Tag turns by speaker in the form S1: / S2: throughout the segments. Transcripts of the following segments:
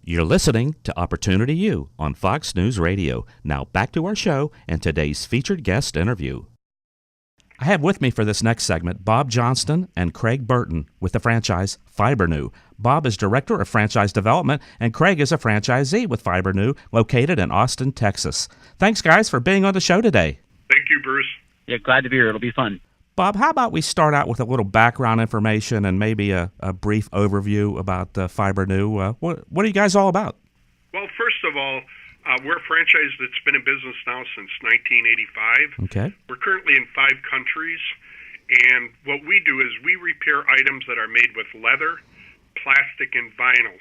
S1: You're listening to Opportunity U on Fox News Radio. Now back to our show and today's featured guest interview. I have with me for this next segment Bob Johnston and Craig Burton with the franchise Fibrenew. Bob is Director of Franchise Development, and Craig is a franchisee with Fibrenew, located in Austin, Texas. Thanks, guys, for being on the show today.
S2: Thank you, Bruce.
S3: Yeah, glad to be here. It'll be fun.
S1: Bob, how about we start out with a little background information and maybe a brief overview about Fibrenew. What are you guys all about?
S2: Well, first of all, we're a franchise that's been in business now since 1985.
S1: Okay.
S2: We're currently in 5 countries, and what we do is we repair items that are made with leather, plastic, and vinyl.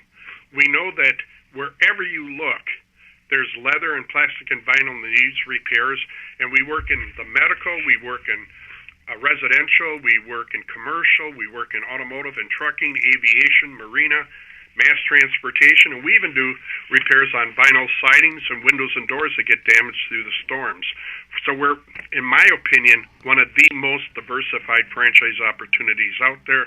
S2: We know that wherever you look, there's leather and plastic and vinyl that needs repairs, and we work in the medical, we work in residential, we work in commercial, we work in automotive and trucking, aviation, marina, mass transportation, and we even do repairs on vinyl sidings and windows and doors that get damaged through the storms. So we're, in my opinion, one of the most diversified franchise opportunities out there.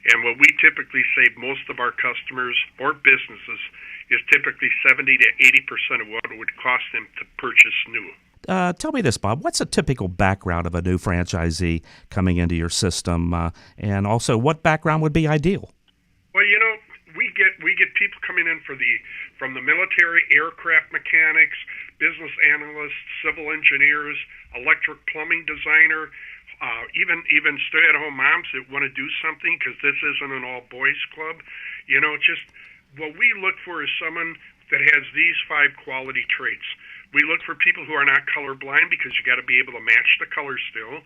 S2: And what we typically save most of our customers or businesses is typically 70 to 80% of what it would cost them to purchase new.
S1: Tell me this, Bob. What's a typical background of a new franchisee coming into your system? And also, what background would be ideal?
S2: Well, you know, we get people coming in from the military, aircraft mechanics, business analysts, civil engineers, electric plumbing designer, even stay-at-home moms that want to do something because this isn't an all-boys club. You know, just what we look for is someone that has these 5 quality traits. We look for people who are not colorblind because you got to be able to match the color still.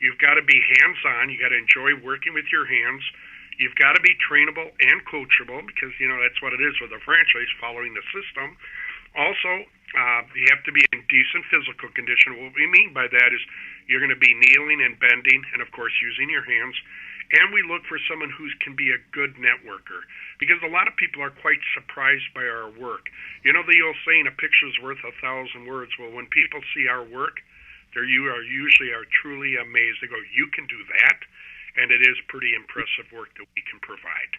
S2: You've got to be hands-on. You got to enjoy working with your hands. You've got to be trainable and coachable because, you know, that's what it is with a franchise, following the system. Also, you have to be in decent physical condition. What we mean by that is you're going to be kneeling and bending and, of course, using your hands. And we look for someone who can be a good networker because a lot of people are quite surprised by our work. You know the old saying, a picture's worth 1,000 words. Well, when people see our work, they usually are truly amazed. They go, you can do that? And it is pretty impressive work that we can provide.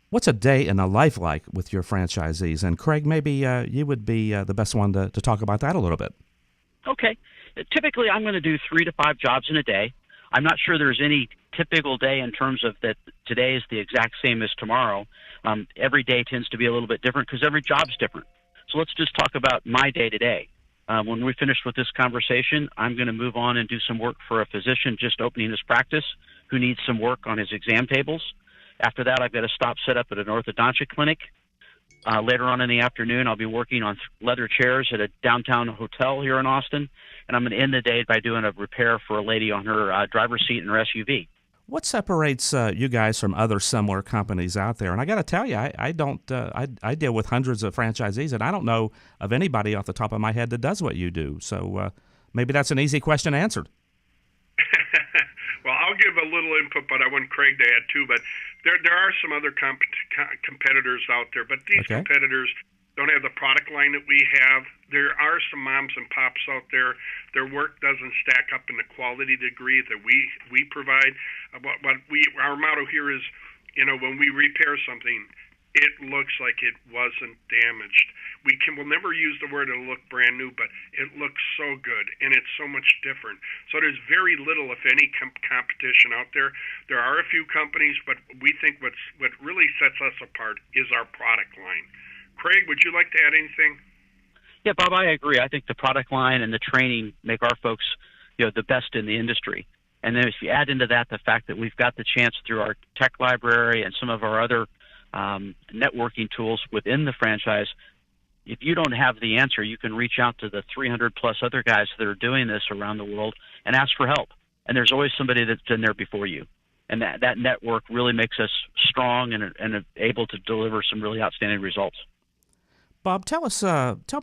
S1: What's a day in a life like with your franchisees? And Craig, maybe you would be the best one to talk about that a little bit.
S3: Okay. Typically, I'm going to do 3 to 5 jobs in a day. I'm not sure there's any typical day in terms of that today is the exact same as tomorrow. Every day tends to be a little bit different because every job's different. So let's just talk about my day-to-day. When we finish with this conversation, I'm going to move on and do some work for a physician just opening his practice who needs some work on his exam tables. After that, I've got to stop set up at an orthodontic clinic. Later on in the afternoon, I'll be working on leather chairs at a downtown hotel here in Austin, and I'm going to end the day by doing a repair for a lady on her driver's seat in her SUV.
S1: What separates you guys from other similar companies out there? And I got to tell you, I deal with hundreds of franchisees, and I don't know of anybody off the top of my head that does what you do. So maybe that's an easy question answered.
S2: Well, I'll give a little input, but I want Craig to add too. But there are some other competitors out there, but these competitors don't have the product line that we have. There are some moms and pops out there. Their work doesn't stack up in the quality degree that we provide. But our motto here is, you know, when we repair something, it looks like it wasn't damaged. We'll never use the word it'll look brand new, but it looks so good, and it's so much different. So there's very little, if any, competition out there. There are a few companies, but we think what really sets us apart is our product line. Craig, would you like to add anything?
S3: Yeah, Bob, I agree. I think the product line and the training make our folks, you know, the best in the industry. And then if you add into that the fact that we've got the chance through our tech library and some of our other networking tools within the franchise, if you don't have the answer, you can reach out to the 300-plus other guys that are doing this around the world and ask for help. And there's always somebody that's been there before you. And that network really makes us strong and able to deliver some really outstanding results.
S1: Bob, tell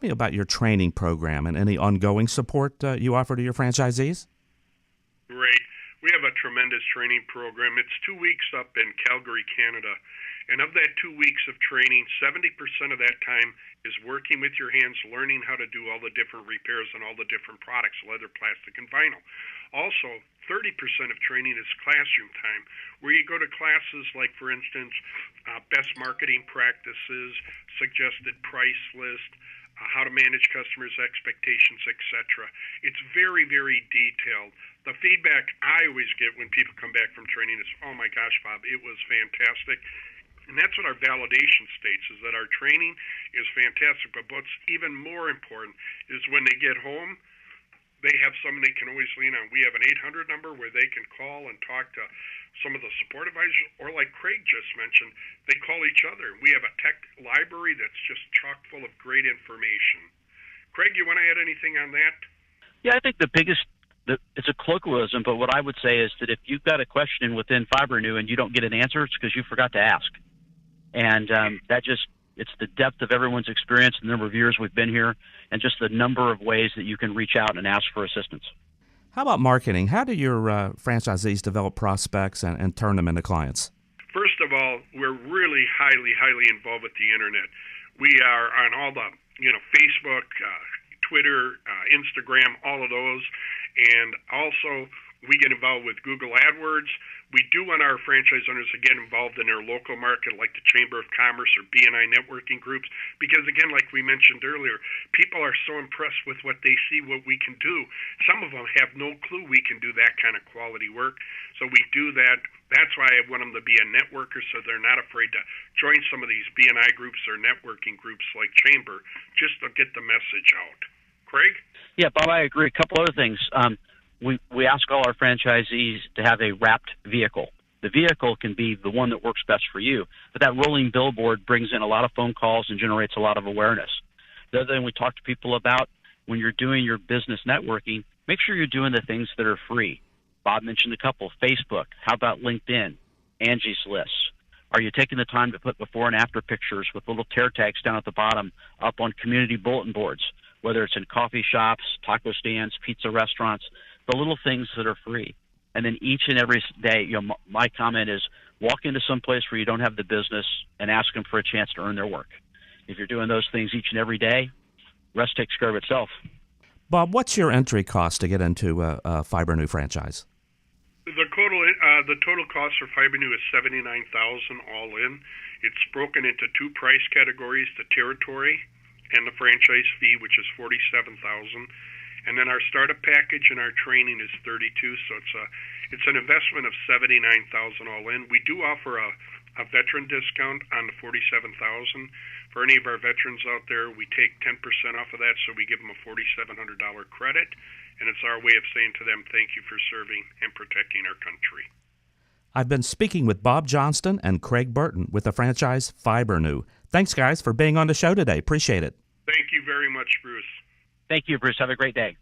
S1: me about your training program and any ongoing support you offer to your franchisees.
S2: Great. We have a tremendous training program. It's 2 weeks up in Calgary, Canada. And of that 2 weeks of training, 70% of that time is working with your hands, learning how to do all the different repairs on all the different products, leather, plastic, and vinyl. Also, 30% of training is classroom time, where you go to classes like, for instance, best marketing practices, suggested price list, how to manage customers' expectations, etc. It's very, very detailed. The feedback I always get when people come back from training is, oh my gosh, Bob, it was fantastic. And that's what our validation states, is that our training is fantastic. But what's even more important is when they get home, they have someone they can always lean on. We have an 800 number where they can call and talk to some of the support advisors, or like Craig just mentioned, they call each other. We have a tech library that's just chock full of great information. Craig, you want to add anything on that?
S3: Yeah, I think it's a colloquialism, but what I would say is that if you've got a question within Fibrenew and you don't get an answer, it's because you forgot to ask. And it's the depth of everyone's experience, the number of years we've been here, and just the number of ways that you can reach out and ask for assistance.
S1: How about marketing? How do your franchisees develop prospects and turn them into clients?
S2: First of all, we're really highly involved with the internet. We are on all the, Facebook, Twitter, Instagram, all of those. And also, we get involved with Google AdWords. We do want our franchise owners to get involved in their local market, like the Chamber of Commerce or B&I networking groups, because, again, like we mentioned earlier, people are so impressed with what they see, what we can do. Some of them have no clue we can do that kind of quality work, so we do that. That's why I want them to be a networker, so they're not afraid to join some of these B&I groups or networking groups like Chamber, just to get the message out. Craig?
S3: Yeah, Bob, I agree. A couple other things. We ask all our franchisees to have a wrapped vehicle. The vehicle can be the one that works best for you, but that rolling billboard brings in a lot of phone calls and generates a lot of awareness. The other thing we talk to people about, when you're doing your business networking, make sure you're doing the things that are free. Bob mentioned a couple. Facebook. How about LinkedIn? Angie's List. Are you taking the time to put before and after pictures with little tear tags down at the bottom up on community bulletin boards, whether it's in coffee shops, taco stands, pizza restaurants, the little things that are free? And then each and every day, my comment is walk into some place where you don't have the business and ask them for a chance to earn their work. If you're doing those things each and every day, rest takes care of itself.
S1: Bob, what's your entry cost to get into a Fibrenew franchise?
S2: The total cost for Fibrenew is $79,000 all in. It's broken into two price categories: the territory and the franchise fee, which is $47,000. And then our startup package and our training is $32,000, so it's an investment of $79,000 all in. We do offer a veteran discount on the $47,000. For any of our veterans out there, we take 10% off of that, so we give them a $4,700 credit, and it's our way of saying to them, thank you for serving and protecting our country.
S1: I've been speaking with Bob Johnston and Craig Burton with the franchise Fibrenew. Thanks, guys, for being on the show today. Appreciate it.
S2: Thank you very much, Bruce.
S3: Thank you, Bruce. Have a great day.